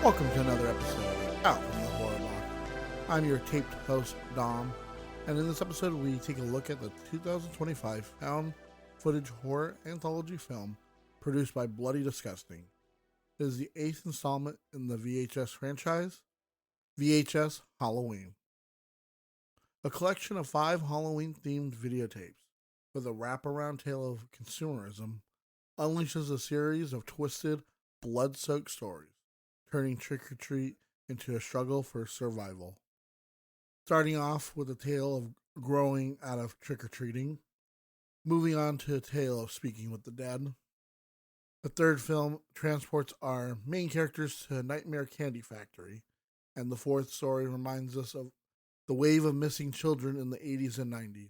Welcome to another episode of Out from the Horrorbox. I'm your taped host, Dom, and in this episode we take a look at the 2025 found footage horror anthology film produced by Bloody Disgusting. It is the 8th installment in the VHS franchise, VHS Halloween. A collection of 5 Halloween-themed videotapes with a wraparound tale of consumerism unleashes a series of twisted, blood-soaked stories, turning trick-or-treat into a struggle for survival. Starting off with a tale of growing out of trick-or-treating, moving on to a tale of speaking with the dead. The third film transports our main characters to a nightmare candy factory, and the fourth story reminds us of the wave of missing children in the 80s and 90s.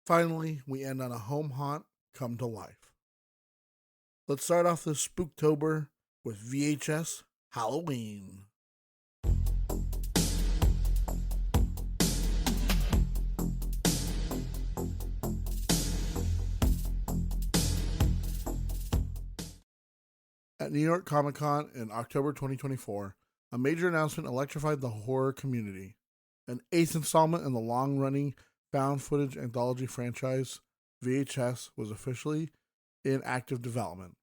Finally, we end on a home haunt come to life. Let's start off this Spooktober with VHS Halloween. At New York Comic Con in October 2024, a major announcement electrified the horror community. An 8th installment in the long-running found footage anthology franchise, VHS, was officially in active development.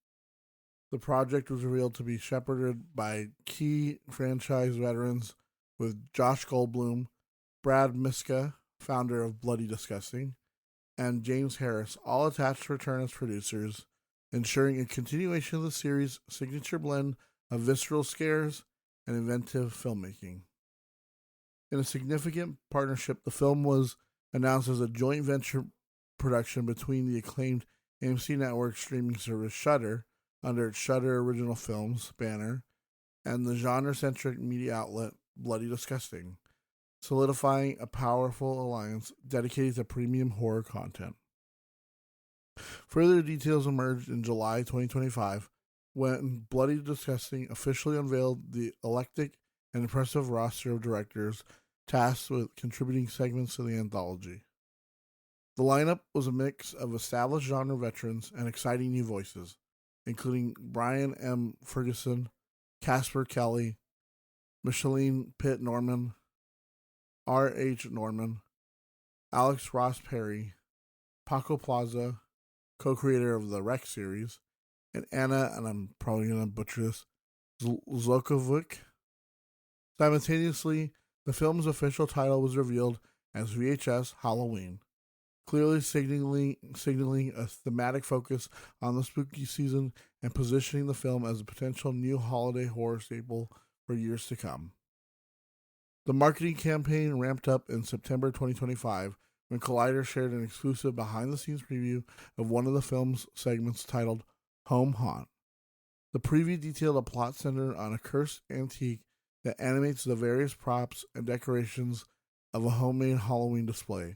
The project was revealed to be shepherded by key franchise veterans with Josh Goldblum, Brad Miska, founder of Bloody Disgusting, and James Harris, all attached to return as producers, ensuring a continuation of the series' signature blend of visceral scares and inventive filmmaking. In a significant partnership, the film was announced as a joint venture production between the acclaimed AMC Network streaming service Shudder, under its Shudder Original Films banner, and the genre-centric media outlet Bloody Disgusting, solidifying a powerful alliance dedicated to premium horror content. Further details emerged in July 2025 when Bloody Disgusting officially unveiled the eclectic and impressive roster of directors tasked with contributing segments to the anthology. The lineup was a mix of established genre veterans and exciting new voices, including Brian M. Ferguson, Casper Kelly, Micheline Pitt Norman, R. H. Norman, Alex Ross Perry, Paco Plaza, co-creator of the Rec series, and Anna, and I'm probably going to butcher this, Zlokovic. Simultaneously, the film's official title was revealed as VHS Halloween, clearly signaling a thematic focus on the spooky season and positioning the film as a potential new holiday horror staple for years to come. The marketing campaign ramped up in September 2025 when Collider shared an exclusive behind-the-scenes preview of one of the film's segments titled Home Haunt. The preview detailed a plot centered on a cursed antique that animates the various props and decorations of a homemade Halloween display,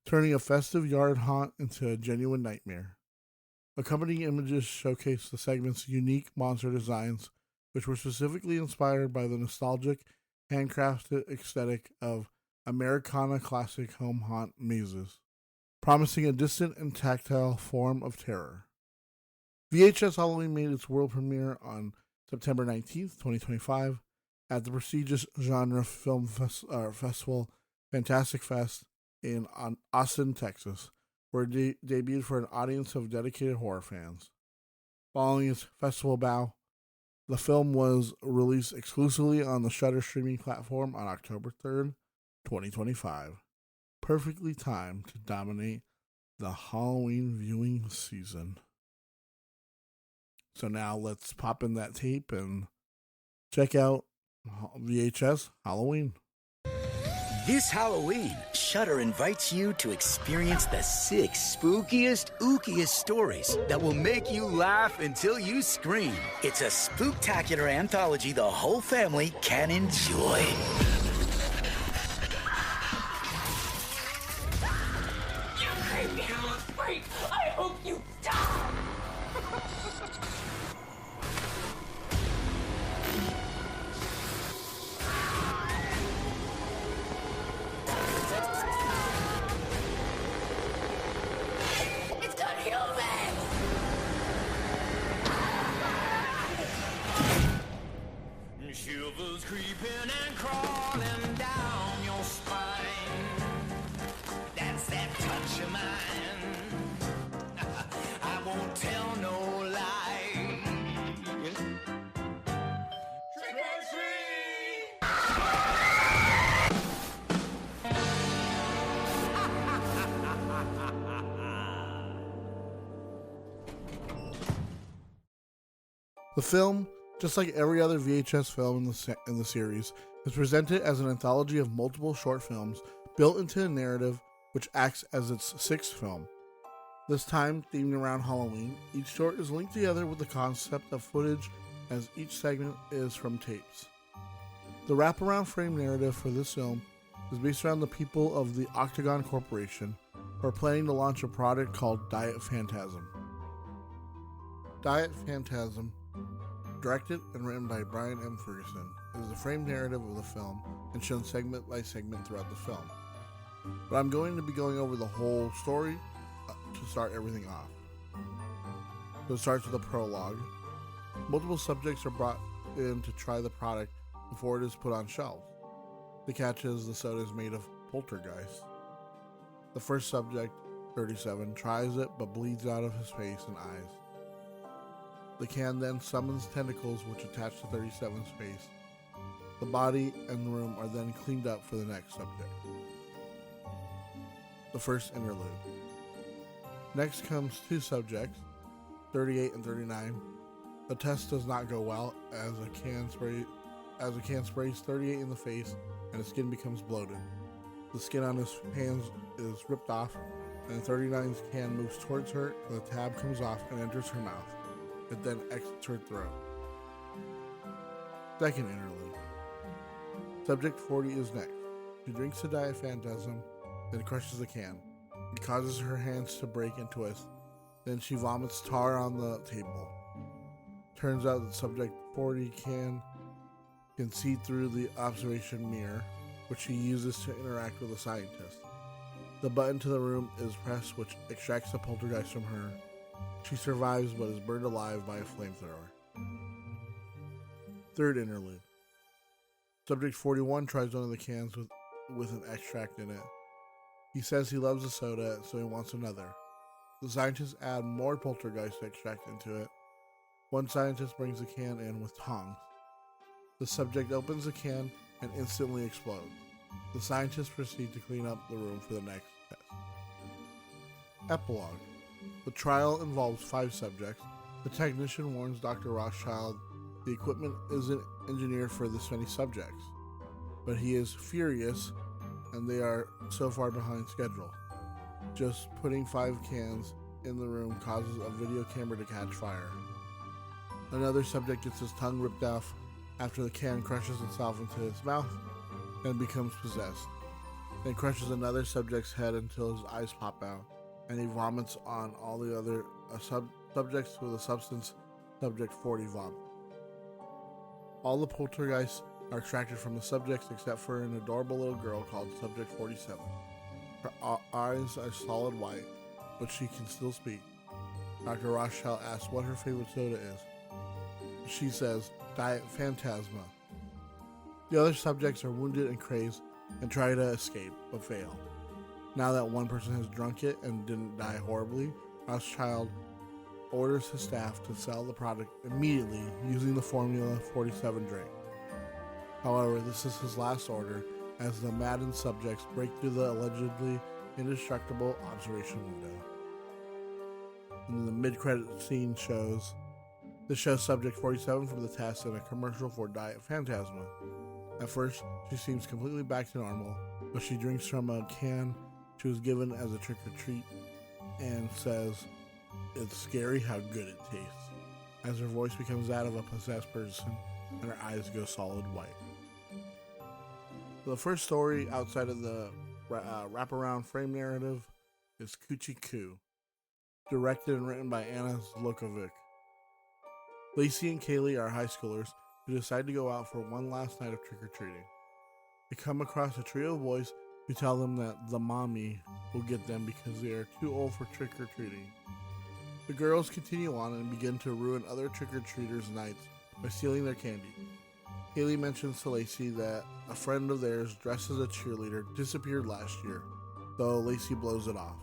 turning a festive yard haunt into a genuine nightmare. Accompanying images showcase the segment's unique monster designs, which were specifically inspired by the nostalgic, handcrafted aesthetic of Americana classic home haunt mazes, promising a distant and tactile form of terror. VHS Halloween made its world premiere on September 19th, 2025, at the prestigious genre film festival Fantastic Fest in Austin, Texas, where it debuted for an audience of dedicated horror fans. Following its festival bow, the film was released exclusively on the Shudder streaming platform on October 3rd, 2025. Perfectly timed to dominate the Halloween viewing season. So now let's pop in that tape and check out VHS Halloween. This Halloween, Shudder invites you to experience the 6 spookiest, ookiest stories that will make you laugh until you scream. It's a spooktacular anthology the whole family can enjoy. You creepy little freak! I hope you die! Shivers creeping and crawling down your spine. That's that touch of mine. I won't tell no lie. Trick or treat! The film, just like every other VHS film in the series, is presented as an anthology of multiple short films built into a narrative which acts as its 6th film. This time, themed around Halloween, each short is linked together with the concept of footage, as each segment is from tapes. The wraparound frame narrative for this film is based around the people of the Octagon Corporation, who are planning to launch a product called Diet Phantasm. Diet Phantasm, directed and written by Brian M. Ferguson, is the frame narrative of the film and shown segment by segment throughout the film. But I'm going to be going over the whole story to start everything off. So it starts with a prologue. Multiple subjects are brought in to try the product before it is put on shelves. The catch is the soda is made of poltergeist. The first subject, 37, tries it but bleeds out of his face and eyes. The can then summons tentacles which attach to 37's face. The body and the room are then cleaned up for the next subject. The first interlude. Next comes 2 subjects, 38 and 39. The test does not go well as a can sprays 38 in the face and his skin becomes bloated. The skin on his hands is ripped off and 39's can moves towards her and the tab comes off and enters her mouth. It then exits her throat. Second interlude. Subject 40 is next. She drinks the Diet Phantasm, then crushes the can. It causes her hands to break and twist. Then she vomits tar on the table. Turns out that subject 40 can see through the observation mirror, which she uses to interact with the scientist. The button to the room is pressed, which extracts the poltergeist from her. She survives but is burned alive by a flamethrower. Third interlude. Subject 41 tries one of the cans with an extract in it. He says he loves the soda, so he wants another. The scientists add more poltergeist extract into it. One scientist brings the can in with tongs. The subject opens the can and instantly explodes. The scientists proceed to clean up the room for the next test. Epilogue. The trial involves 5 subjects. The technician warns Dr. Rothschild the equipment isn't engineered for this many subjects, but he is furious and they are so far behind schedule. Just putting 5 cans in the room causes a video camera to catch fire. Another subject gets his tongue ripped off after the can crushes itself into his mouth and becomes possessed. Then crushes another subject's head until his eyes pop out, and he vomits on all the other subjects with a substance subject 40 vomit. All the poltergeists are extracted from the subjects except for an adorable little girl called subject 47. Her eyes are solid white, but she can still speak. Dr. Rothschild asks what her favorite soda is. She says, Diet Phantasma. The other subjects are wounded and crazed and try to escape, but fail. Now that one person has drunk it and didn't die horribly, Rothschild orders his staff to sell the product immediately using the Formula 47 drink. However, this is his last order as the maddened subjects break through the allegedly indestructible observation window. And the mid-credit scene shows subject 47 from the test in a commercial for Diet Phantasma. At first, she seems completely back to normal, but she drinks from a can she was given as a trick-or-treat and says, "It's scary how good it tastes," as her voice becomes that of a possessed person and her eyes go solid white. The first story outside of the wraparound frame narrative is Coochie Coo, directed and written by Anna Zlokovic. Lacey and Kaylee are high schoolers who decide to go out for one last night of trick-or-treating. They come across a trio of boys who tell them that the mommy will get them because they are too old for trick-or-treating. The girls continue on and begin to ruin other trick-or-treaters' nights by stealing their candy. Kaylee mentions to Lacey that a friend of theirs dressed as a cheerleader disappeared last year, though Lacey blows it off.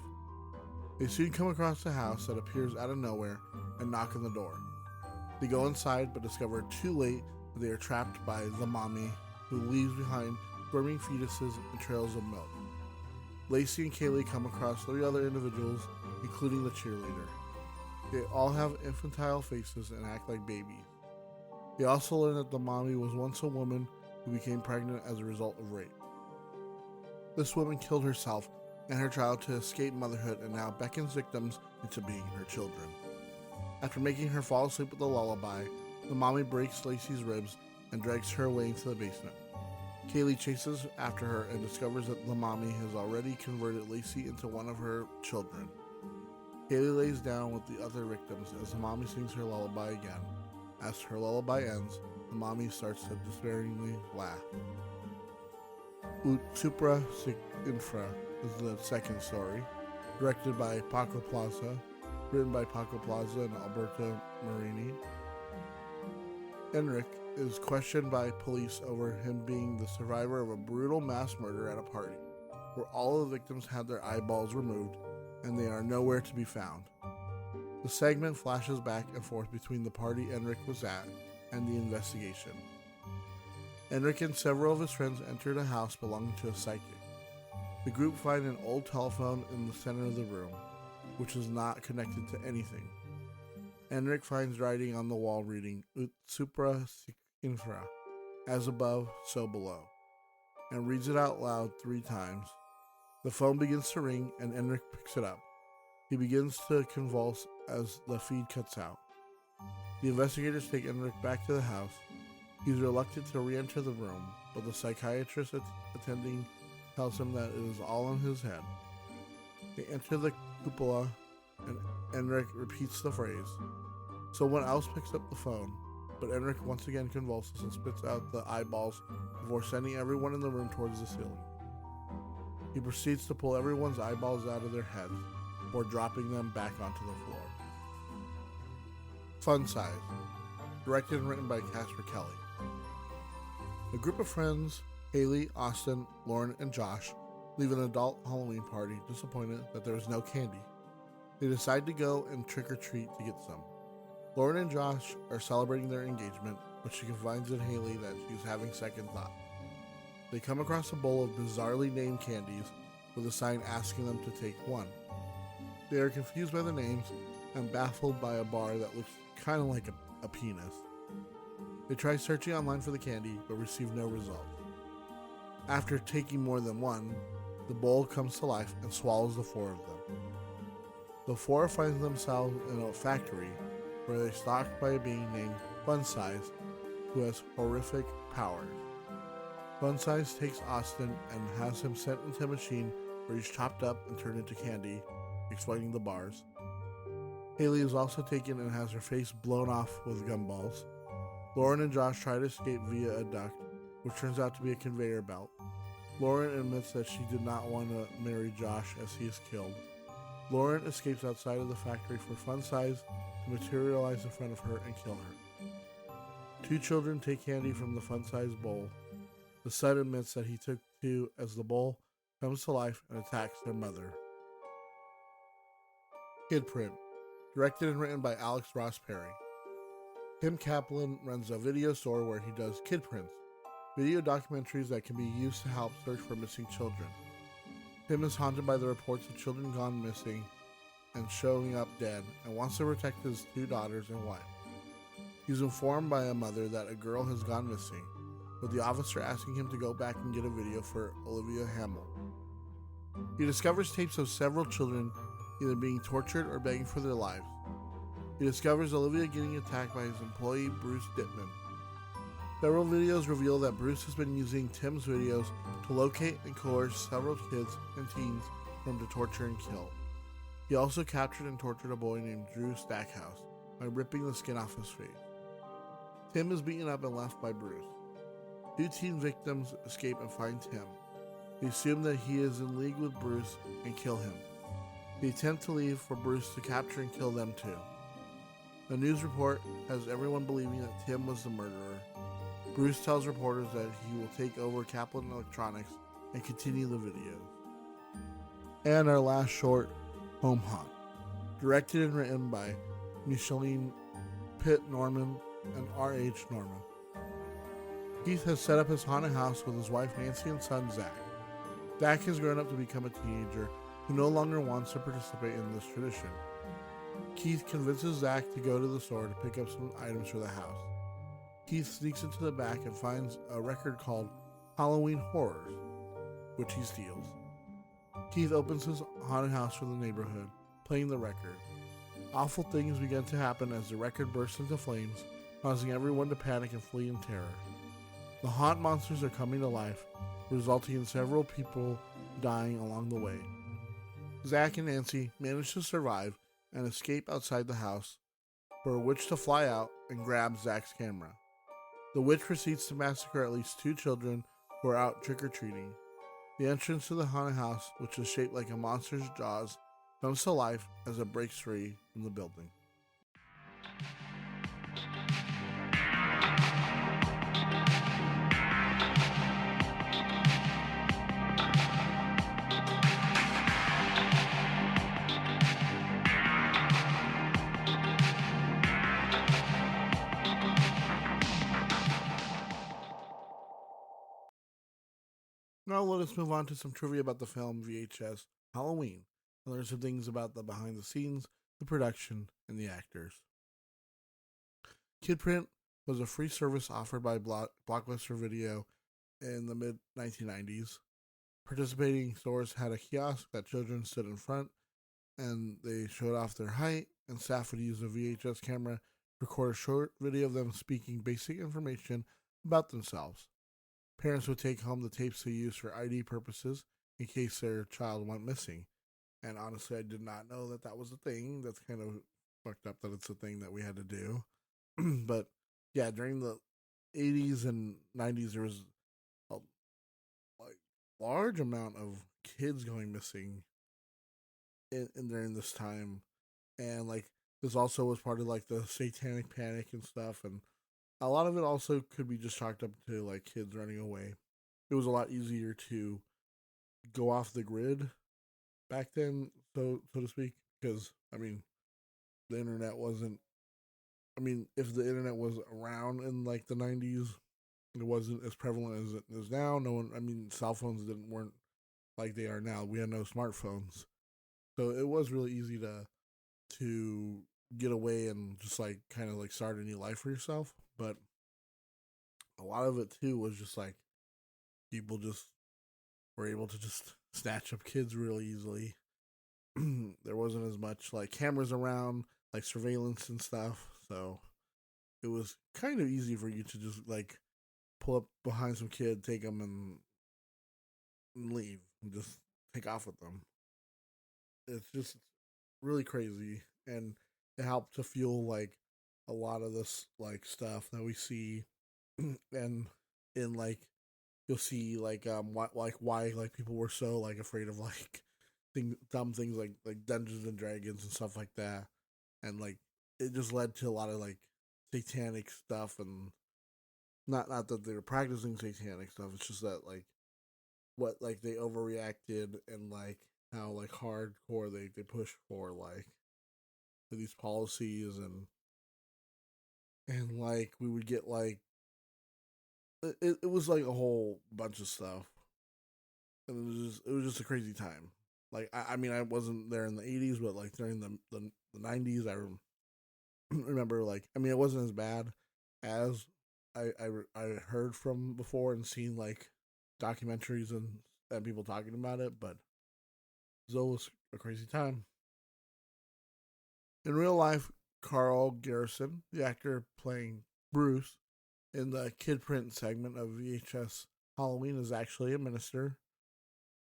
They soon come across a house that appears out of nowhere and knock on the door. They go inside but discover too late that they are trapped by the mommy, who leaves behind squirming fetuses and trails of milk. Lacey and Kaylee come across 3 other individuals, including the cheerleader. They all have infantile faces and act like babies. They also learn that the mommy was once a woman who became pregnant as a result of rape. This woman killed herself and her child to escape motherhood and now beckons victims into being her children. After making her fall asleep with a lullaby, the mommy breaks Lacey's ribs and drags her away into the basement. Kaylee chases after her and discovers that the mommy has already converted Lacey into one of her children. Kaylee lays down with the other victims as the mommy sings her lullaby again. As her lullaby ends, the mommy starts to despairingly laugh. Ut Supra Sic Infra is the second story, directed by Paco Plaza, written by Paco Plaza and Alberto Marini. Enric is questioned by police over him being the survivor of a brutal mass murder at a party, where all of the victims had their eyeballs removed and they are nowhere to be found. The segment flashes back and forth between the party Enric was at and the investigation. Enric and several of his friends entered a house belonging to a psychic. The group find an old telephone in the center of the room, which is not connected to anything. Enric finds writing on the wall reading Ut Supra Sic Infra, as above, so below, and reads it out loud 3 times. The phone begins to ring and Enric picks it up. He begins to convulse as the feed cuts out. The investigators take Enric back to the house. He's reluctant to re-enter the room, but the psychiatrist attending tells him that it is all in his head. They enter the cupola and Enric repeats the phrase. Someone else picks up the phone, but Enric once again convulses and spits out the eyeballs before sending everyone in the room towards the ceiling. He proceeds to pull everyone's eyeballs out of their heads before dropping them back onto the floor. Fun Size, directed and written by Casper Kelly. A group of friends, Haley, Austin, Lauren, and Josh, leave an adult Halloween party disappointed that there is no candy. They decide to go and trick-or-treat to get some. Lauren and Josh are celebrating their engagement, but she confides in Haley that she's having second thought. They come across a bowl of bizarrely named candies with a sign asking them to take one. They are confused by the names and baffled by a bar that looks kind of like a penis. They try searching online for the candy, but receive no result. After taking more than one, the bowl comes to life and swallows the 4 of them. The 4 find themselves in a factory where they're stalked by a being named Fun Size, who has horrific powers. Fun Size takes Austin and has him sent into a machine where he's chopped up and turned into candy, explaining the bars. Haley is also taken and has her face blown off with gumballs. Lauren and Josh try to escape via a duct, which turns out to be a conveyor belt. Lauren admits that she did not want to marry Josh as he is killed. Lauren escapes outside of the factory for Fun Size to materialize in front of her and kill her. 2 children take candy from the Fun Size bowl. The son admits that he took 2 as the bowl comes to life and attacks their mother. Kid Print, directed and written by Alex Ross Perry. Tim Kaplan runs a video store where he does kid prints, video documentaries that can be used to help search for missing children. Tim is haunted by the reports of children gone missing and showing up dead and wants to protect his 2 daughters and wife. He's informed by a mother that a girl has gone missing. with the officer asking him to go back and get a video for Olivia Hamill. He discovers tapes of several children either being tortured or begging for their lives. He discovers Olivia getting attacked by his employee Bruce Dittman. Several videos reveal that Bruce has been using Tim's videos to locate and coerce several kids and teens for him to torture and kill. He also captured and tortured a boy named Drew Stackhouse by ripping the skin off his face. Tim is beaten up and left by Bruce. Two teen victims escape and find Tim. They assume that he is in league with Bruce and kill him. They attempt to leave for Bruce to capture and kill them too. The news report has everyone believing that Tim was the murderer. Bruce tells reporters that he will take over Kaplan Electronics and continue the videos. And our last short, Home Haunt, directed and written by Micheline Pitt Norman and R.H. Norman. Keith has set up his haunted house with his wife Nancy and son Zach. Zach has grown up to become a teenager who no longer wants to participate in this tradition. Keith convinces Zach to go to the store to pick up some items for the house. Keith sneaks into the back and finds a record called Halloween Horrors, which he steals. Keith opens his haunted house for the neighborhood, playing the record. Awful things begin to happen as the record bursts into flames, causing everyone to panic and flee in terror. The haunt monsters are coming to life, resulting in several people dying along the way. Zach and Nancy manage to survive and escape outside the house, for a witch to fly out and grab Zach's camera. The witch proceeds to massacre at least 2 children who are out trick-or-treating. The entrance to the haunted house, which is shaped like a monster's jaws, comes to life as it breaks free from the building. Now let us move on to some trivia about the film VHS Halloween, and learn some things about the behind the scenes, the production, and the actors. Kidprint was a free service offered by Blockbuster Video in the mid-1990s. Participating stores had a kiosk that children stood in front, and they showed off their height, and staff would use a VHS camera to record a short video of them speaking basic information about themselves. Parents would take home the tapes to use for ID purposes in case their child went missing. And honestly, I did not know that that was a thing. That's kind of fucked up that it's a thing that we had to do. But yeah, during the 80s and 90s, there was a large amount of kids going missing during this time. And this also was part of the satanic panic and stuff. And a lot of it also could be just chalked up to kids running away. It was a lot easier to go off the grid back then, so to speak, because the internet wasn't. If the internet was around in the 90s, it wasn't as prevalent as it is now. No one, cell phones weren't like they are now. We had no smartphones, so it was really easy to get away and just kind of start a new life for yourself. But a lot of it too was just people just were able to just snatch up kids really easily. There wasn't as much cameras around, surveillance and stuff, so it was kind of easy for you to just pull up behind some kid, take them and leave and just take off with them. It's just really crazy, and it helped to fuel a lot of this stuff that we see, and in you'll see why people were so afraid of dumb things like Dungeons and Dragons and stuff like that, and it just led to a lot of satanic stuff, and not that they were practicing satanic stuff. It's just that what they overreacted, and how hardcore they push for these policies, and we would get it was a whole bunch of stuff, and it was just a crazy time. I wasn't there in the 80s, but during the 90s, I remember it wasn't as bad as I heard from before and seen like documentaries and people talking about it, but it was always a crazy time. In real life, Carl Garrison, the actor playing Bruce in the kid print segment of VHS Halloween, is actually a minister,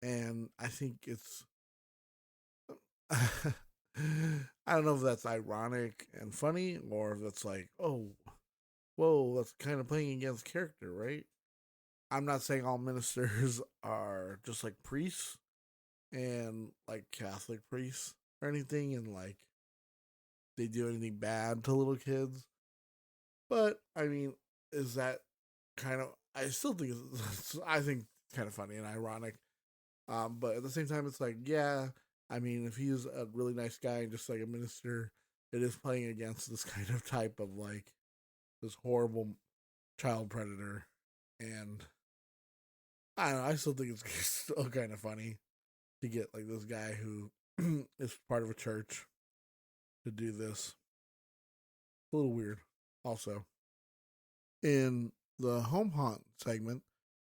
and I think it's I don't know if that's ironic and funny or if that's like, oh, whoa, that's kind of playing against character, right? I'm not saying all ministers are just like priests and like Catholic priests or anything, and like they do anything bad to little kids. But I mean, is that kind of? I still think I think kind of funny and ironic. But at the same time, it's like, yeah, I mean, if he's a really nice guy and just like a minister, it is playing against this kind of type of like this horrible child predator, and I don't know. I still think it's still kind of funny to get like this guy who is part of a church to do this. A little weird. Also, in the home haunt segment,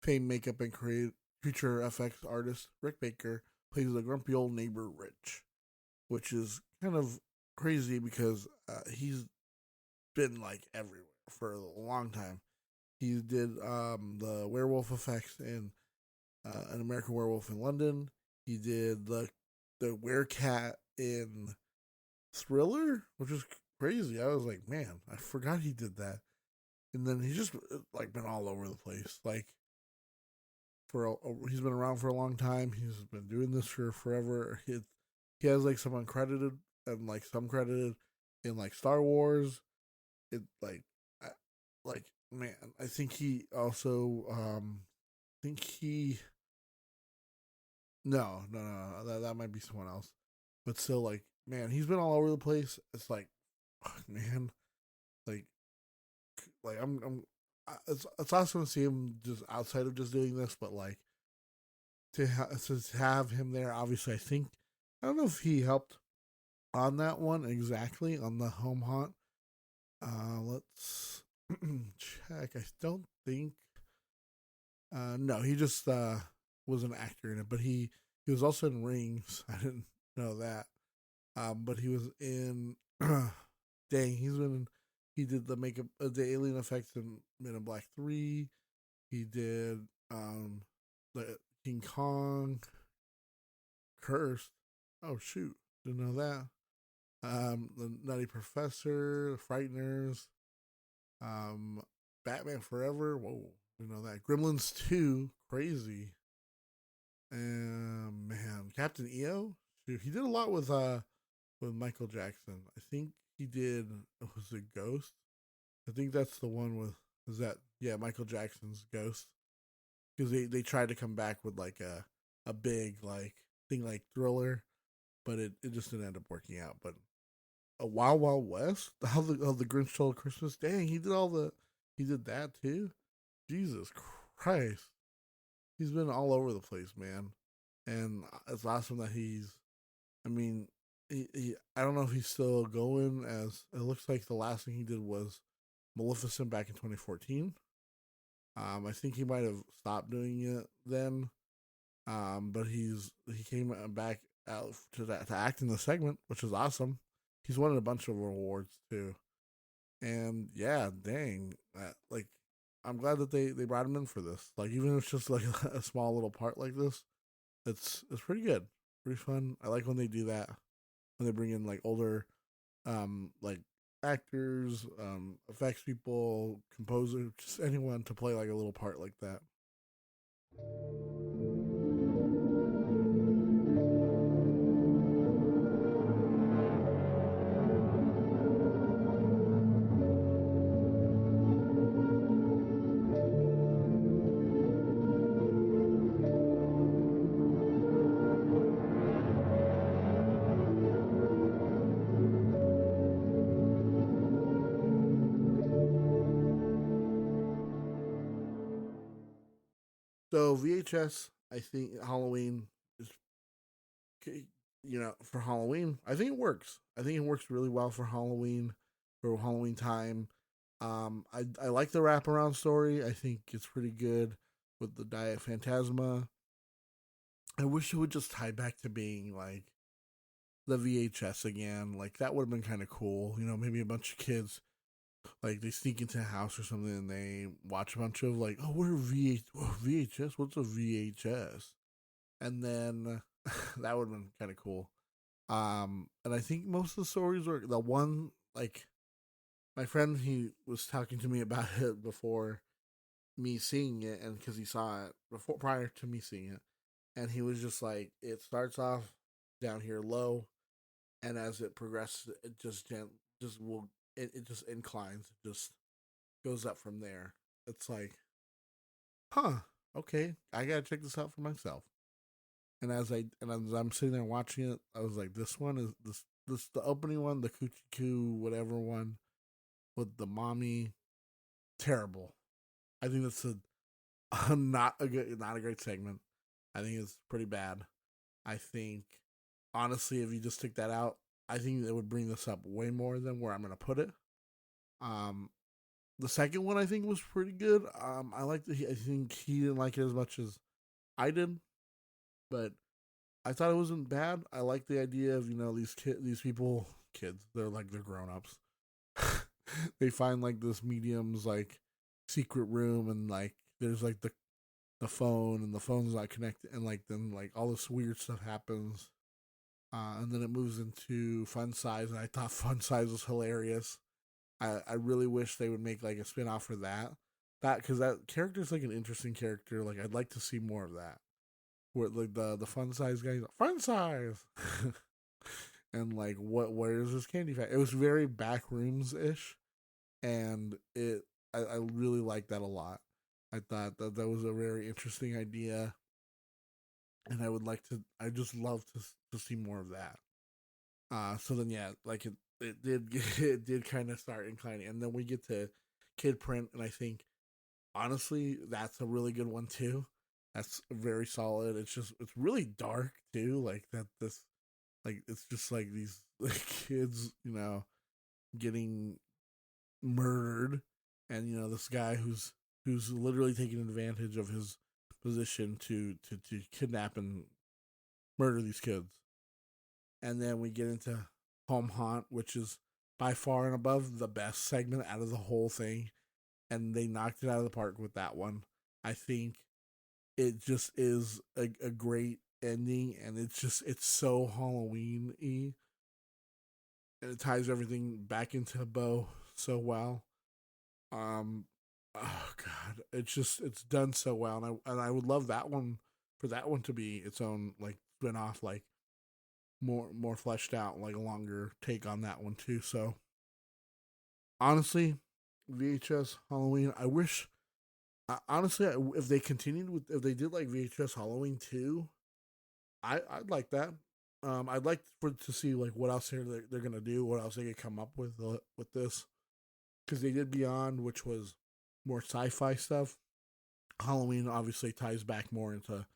famed makeup and creature effects artist Rick Baker plays the grumpy old neighbor Rich, which is kind of crazy because he's been like everywhere for a long time. He did the werewolf effects in An American Werewolf in London. He did the werecat in Thriller, which is crazy. I was like, man, I forgot he did that. And then he's just like been all over the place. Like he's been around for a long time. He's been doing this for forever. He has like some uncredited and like some credited in like Star Wars. It like man, I think he also think he no, that might be someone else. But still, like, man, he's been all over the place. It's like, fuck, man, like it's awesome to see him just outside of just doing this, but like to have him there. Obviously, I don't know if he helped on that one exactly on the home haunt. Let's check. I don't think. No, he just was an actor in it, but he was also in Rings. I didn't know that. But he was in. Dang, he did the makeup, the alien effects in Men in Black 3. He did the King Kong, Cursed. Oh shoot, didn't know that. The Nutty Professor, The Frighteners, Batman Forever. Whoa, didn't know that. Gremlins 2, crazy. And man, Captain EO. Shoot, he did a lot with Michael Jackson. I think he did. Was it Ghost? I think that's the one with. Is that Michael Jackson's Ghost? Because they tried to come back with like a big like thing like Thriller, but it just didn't end up working out. But a Wild Wild West, how the Grinch Stole Christmas. Dang, he did that too. Jesus Christ, he's been all over the place, man, and it's awesome that he's. I mean, I don't know if he's still going. As it looks like the last thing he did was Maleficent back in 2014. I think he might have stopped doing it then. But he came back out to act in the segment, which is awesome. He's won a bunch of awards too, and yeah, dang, like I'm glad that they brought him in for this. Like even if it's just like a small little part like this, it's pretty good, pretty fun. I like when they do that when they bring in like older, like actors, effects people, composers, just anyone to play like a little part like that. So VHS, I think Halloween is, for Halloween, I think it works. I think it works really well for Halloween time. I like the wraparound story. I think it's pretty good with the Diet Phantasma. I wish it would just tie back to being like the VHS again. Like that would have been kind of cool. You know, maybe a bunch of kids like they sneak into a house or something and they watch a bunch of like, oh, we're VHS. What's a VHS? And then that would have been kind of cool. And I think most of the stories were the one like my friend, he was talking to me about it before me seeing it, and because he saw it before prior to me seeing it, and he was just like, it starts off down here low, and as it progresses, it it just inclines, it just goes up from there. It's like, huh, okay, I gotta check this out for myself. And as I'm sitting there watching it, I was like, this one is this the opening one, the Coochie Coo whatever one with the mommy, terrible. I think that's not a great segment. I think it's pretty bad. I think honestly, if you just took that out, I think it would bring this up way more than where I'm gonna put it. Um, the second one I think was pretty good. I think he didn't like it as much as I did, but I thought it wasn't bad. I like the idea of these kids. They're grown ups. They find like this medium's like secret room, and like there's like the phone, and the phone's not connected, and like then like all this weird stuff happens. And then it moves into Fun Size, and I thought Fun Size was hilarious. I really wish they would make like a spin-off for that. Because that character's like an interesting character. Like I'd like to see more of that. Where like the Fun Size guy, Fun Size, and like where's this candy factory? It was very Backrooms ish, and I really liked that a lot. I thought that was a very interesting idea, and I just love to see more of that. So then yeah, like it did it did kind of start inclining, and then we get to Kid Print, and I think honestly that's a really good one too. That's very solid. It's really dark too, like that this like it's just like these like kids, getting murdered, and this guy who's literally taking advantage of his position to kidnap and murder these kids. And then we get into Home Haunt, which is by far and above the best segment out of the whole thing, and they knocked it out of the park with that one. I think it just is a great ending, and it's so Halloween-y, and it ties everything back into a bow so well. Oh god, it's done so well, and I would love that one for that one to be its own like spin off, like more fleshed out, like a longer take on that one too. So honestly, VHS Halloween. I wish, honestly, if they continued with if they did like VHS Halloween 2, I'd like that. I'd like to see like what else they're gonna do, what else they could come up with this, because they did Beyond, which was more sci-fi stuff. Halloween obviously ties back more into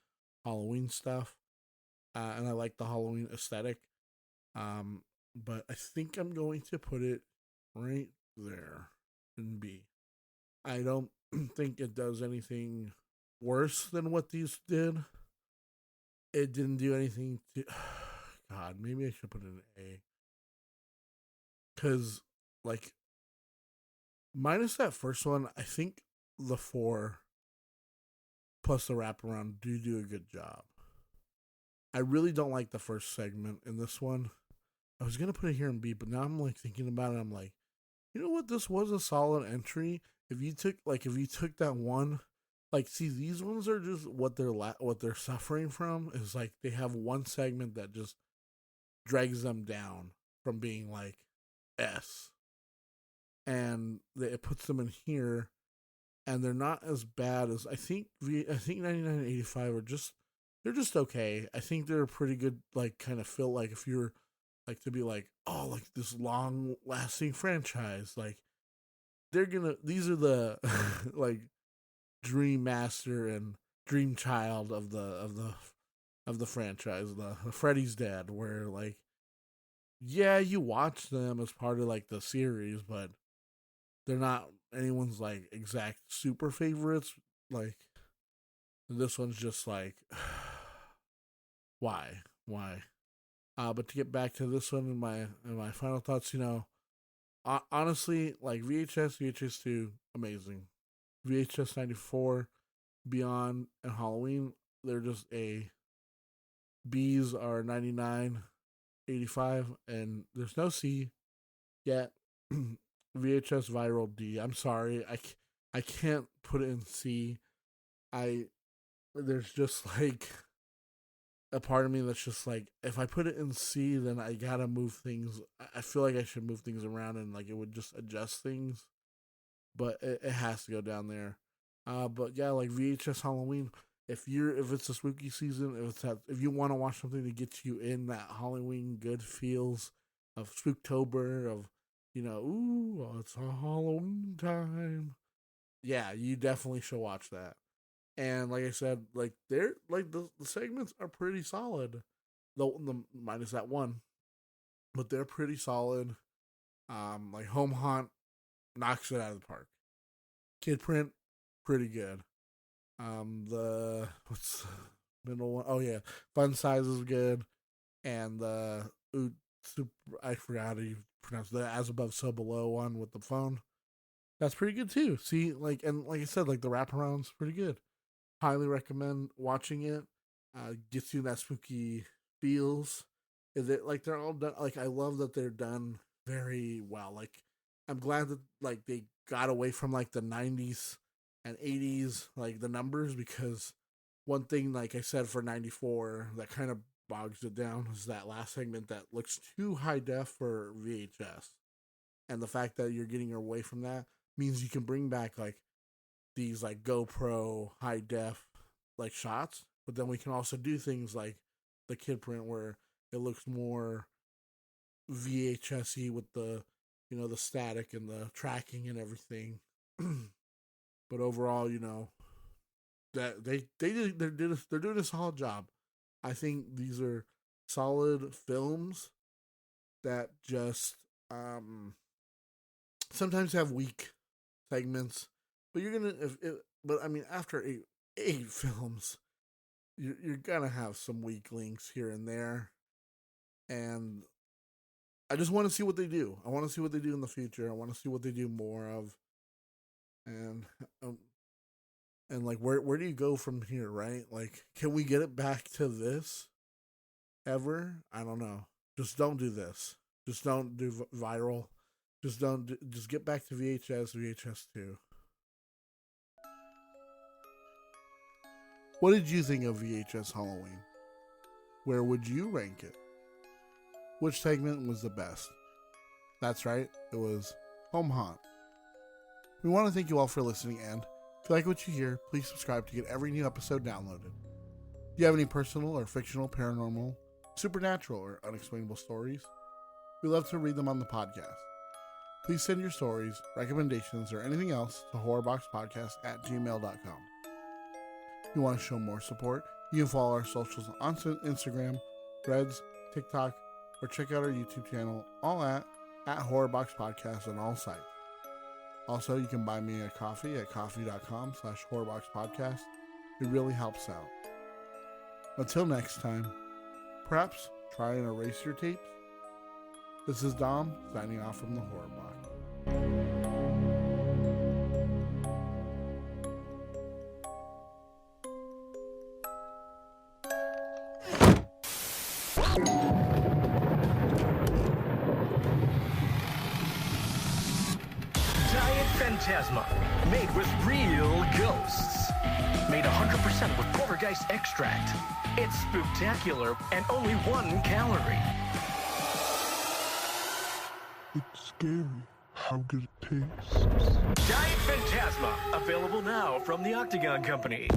Halloween stuff, and I like the Halloween aesthetic. But I think I'm going to put it right there in B. I don't think it does anything worse than what these did. It didn't do anything to. God, maybe I should put it in A. Because, like, minus that first one, I think the 4 plus the wraparound do a good job. I really don't like the first segment in this one. I was gonna put it here in B, but now I'm like thinking about it. I'm like, you know what? This was a solid entry. If you took that one, like, see, these ones are just what they're suffering from is like they have one segment that just drags them down from being like S, and it puts them in here, and they're not as bad as I think 99 and 85 are just, they're just okay. I think they're a pretty good, like, kind of feel like if you're like to be like, oh, like this long lasting franchise, like these are the like dream master and dream child of the franchise, the Freddy's Dead, where like, yeah, you watch them as part of like the series, but they're not anyone's like exact super favorites. Like this one's just like, why? But to get back to this one and my final thoughts, honestly, like VHS 2, amazing. VHS 94, Beyond, and Halloween, they're just A. B's are 99, 85, and there's no C yet. VHS Viral D. I'm sorry, I can't put it in C. There's just like a part of me that's just like, if I put it in C, then I gotta move things. I feel like I should move things around and like it would just adjust things, but it has to go down there. But yeah, like VHS Halloween. If it's a spooky season, if you want to watch something to get you in that Halloween good feels of Spooktober, of ooh, it's a Halloween time. Yeah, you definitely should watch that. And like I said, like they're like the segments are pretty solid, though the minus that one, but they're pretty solid. Like Home Haunt knocks it out of the park. Kid Print, pretty good. What's the middle one? Oh yeah, Fun Size is good, and I forgot how you pronounce the As Above So Below one with the phone. That's pretty good too. See, like I said, like the wraparound's pretty good. Highly recommend watching it. Gets you that spooky feels. Is it like they're all done? Like I love that they're done very well. Like I'm glad that like they got away from like the 90s and 80s like the numbers, because one thing, like I said, for 94 that kind of bogs it down is that last segment that looks too high def for VHS, and the fact that you're getting away from that means you can bring back like these like GoPro high def like shots, but then we can also do things like the Kid Print where it looks more VHS-y with the the static and the tracking and everything. But overall, that they're doing a solid job. I think these are solid films that just sometimes have weak segments, but after eight films, you're gonna have some weak links here and there, and I just want to see what they do. I want to see what they do in the future. I want to see what they do more of. And like where do you go from here, right? Like, can we get it back to this ever? I don't know. Just don't do this. Just don't do viral. Just get back to VHS 2. What did you think of VHS Halloween? Where would you rank it? Which segment was the best? That's right, it was Home Haunt. We want to thank you all for listening, and if you like what you hear, please subscribe to get every new episode downloaded. Do you have any personal or fictional, paranormal, supernatural, or unexplainable stories? We love to read them on the podcast. Please send your stories, recommendations, or anything else to horrorboxpodcast@gmail.com. If you want to show more support, you can follow our socials on Instagram, Threads, TikTok, or check out our YouTube channel, all at Horrorbox Podcast on all sites. Also, you can buy me a coffee at coffee.com/horrorboxpodcast. It really helps out. Until next time, perhaps try and erase your tapes. This is Dom, signing off from the Horrorbox. Phantasma, made with real ghosts. Made 100% with poltergeist extract. It's spooktacular and only 1 calorie. It's scary how good it tastes. Diet Phantasma, available now from the Octagon Company.